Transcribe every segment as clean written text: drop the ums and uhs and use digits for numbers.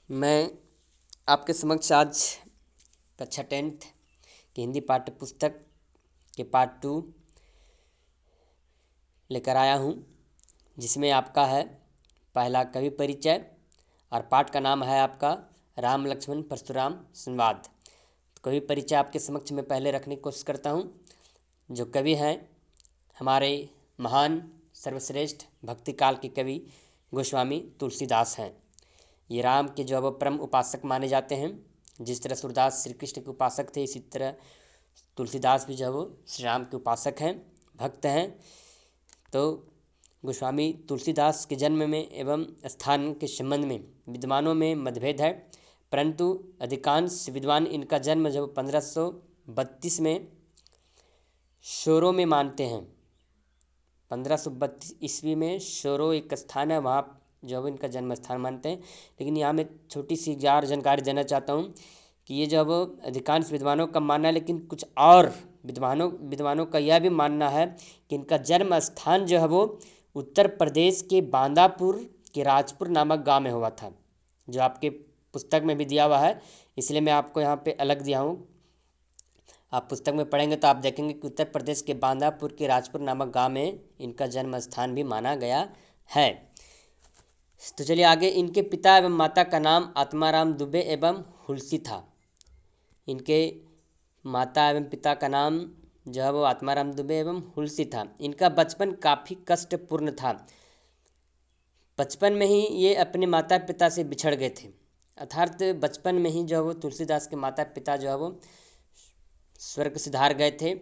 मैं आपके समक्ष आज कक्षा 10th की हिंदी पाठ्य पुस्तक के पार्ट 2 लेकर आया हूँ, जिसमें आपका है पहला कवि परिचय और पाठ का नाम है आपका राम लक्ष्मण परशुराम संवाद। तो कवि परिचय आपके समक्ष में पहले रखने की कोशिश करता हूँ। जो कवि हैं हमारे महान सर्वश्रेष्ठ भक्ति काल के कवि गोस्वामी तुलसीदास हैं। ये राम के जो है वो परम उपासक माने जाते हैं। जिस तरह सूरदास श्री कृष्ण के उपासक थे, इसी तरह तुलसीदास भी जो है वो श्री राम के उपासक हैं, भक्त हैं। तो गोस्वामी तुलसीदास के जन्म में एवं स्थान के संबंध में विद्वानों में मतभेद है, परंतु अधिकांश विद्वान इनका जन्म जब 1532 में शोरो में मानते हैं। 1532 ईस्वी में शोरो एक स्थान है, वहाँ जो है इनका जन्म स्थान मानते हैं। लेकिन यहाँ मैं छोटी सी जानकारी देना चाहता हूँ कि ये जो है अधिकांश विद्वानों का मानना है, लेकिन कुछ और विद्वानों का यह भी मानना है कि इनका जन्म स्थान जो है वो उत्तर प्रदेश के बांदापुर के राजपुर नामक गांव में हुआ था, जो आपके पुस्तक में भी दिया हुआ है, इसलिए मैं आपको यहाँ पे अलग दिया हूँ। आप पुस्तक में पढ़ेंगे तो आप देखेंगे कि उत्तर प्रदेश के बांदापुर के राजपुर नामक गांव में इनका जन्म स्थान भी माना गया है। तो चलिए आगे। इनके पिता एवं माता का नाम आत्माराम दुबे एवं हुलसी था। इनके माता एवं पिता का नाम जो है वो आत्माराम दुबे एवं हुलसी था। इनका बचपन काफ़ी कष्टपूर्ण था। बचपन में ही ये अपने माता पिता से बिछड़ गए थे, अर्थात बचपन में ही जो है वो तुलसीदास के माता पिता जो है वो स्वर्ग सिधार गए थे।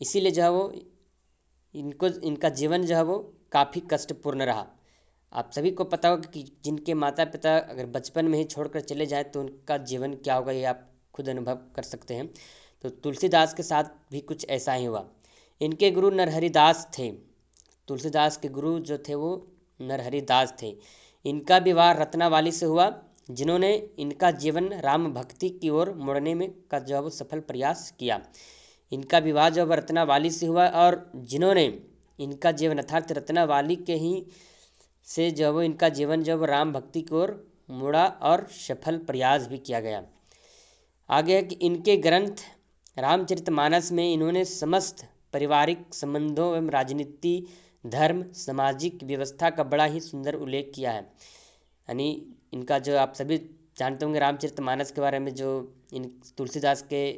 इसीलिए जो है वो इनका जीवन जो है वो काफ़ी कष्टपूर्ण रहा। आप सभी को पता होगा कि जिनके माता पिता अगर बचपन में ही छोड़कर चले जाएं तो उनका जीवन क्या होगा, ये आप खुद अनुभव कर सकते हैं। तो तुलसीदास के साथ भी कुछ ऐसा ही हुआ। इनके गुरु नरहरिदास थे। तुलसीदास के गुरु जो थे वो नरहरिदास थे। इनका विवाह रत्नावाली से हुआ, जिन्होंने इनका जीवन राम भक्ति की ओर मोड़ने में का जो है वो सफल प्रयास किया। इनका विवाह जो रत्नावाली से हुआ और जिन्होंने इनका जीवन अर्थात रत्नावाली के ही से जो वो इनका जीवन जब राम भक्ति की ओर मुड़ा और सफल प्रयास भी किया गया। आगे है कि इनके ग्रंथ रामचरितमानस में इन्होंने समस्त पारिवारिक संबंधों एवं राजनीति, धर्म, सामाजिक व्यवस्था का बड़ा ही सुंदर उल्लेख किया है। यानी इनका जो आप सभी जानते होंगे रामचरितमानस के बारे में, जो इन तुलसीदास के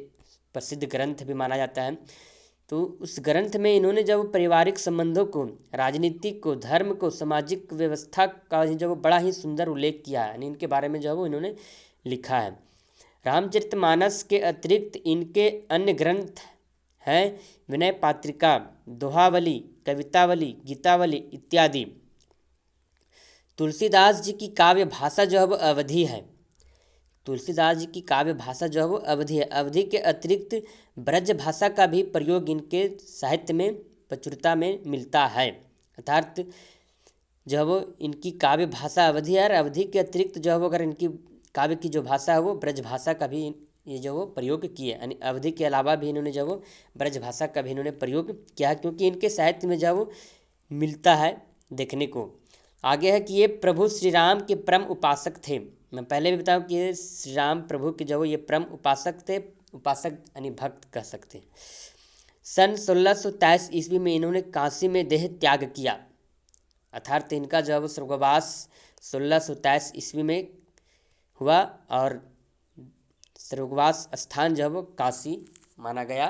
प्रसिद्ध ग्रंथ भी माना जाता है। तो उस ग्रंथ में इन्होंने जब पारिवारिक संबंधों को, राजनीति को, धर्म को, सामाजिक व्यवस्था का जो बड़ा ही सुंदर उल्लेख किया है, यानी इनके बारे में जो है वो इन्होंने लिखा है। रामचरितमानस के अतिरिक्त इनके अन्य ग्रंथ हैं विनय पात्रिका, दोहावली, कवितावली, गीतावली इत्यादि। तुलसीदास जी की काव्य भाषा जो है वो अवधी है। तुलसीदास जी की काव्य भाषा जो है वो अवधी है। अवधी के अतिरिक्त ब्रज भाषा का भी प्रयोग इनके साहित्य में प्रचुरता में मिलता है, अर्थात जो है वो इनकी काव्य भाषा अवधी है और अवधी के अतिरिक्त जो है वो अगर इनकी काव्य की जो भाषा है वो ब्रज भाषा का भी ये जो वो प्रयोग किए, यानी अवधी के अलावा भी इन्होंने जो वो ब्रज भाषा का भी इन्होंने प्रयोग किया है, क्योंकि इनके साहित्य में जो वो मिलता है देखने को। आगे है कि ये प्रभु श्री राम के परम उपासक थे। मैं पहले भी बताऊं कि ये श्री राम प्रभु के जो ये परम उपासक थे, उपासक यानी भक्त कह सकते हैं। सन 1623 ईस्वी में इन्होंने काशी में देह त्याग किया, अर्थात इनका जो है वो स्वर्गवास 1623 ईस्वी में हुआ और स्वर्गवास स्थान जो है वो काशी माना गया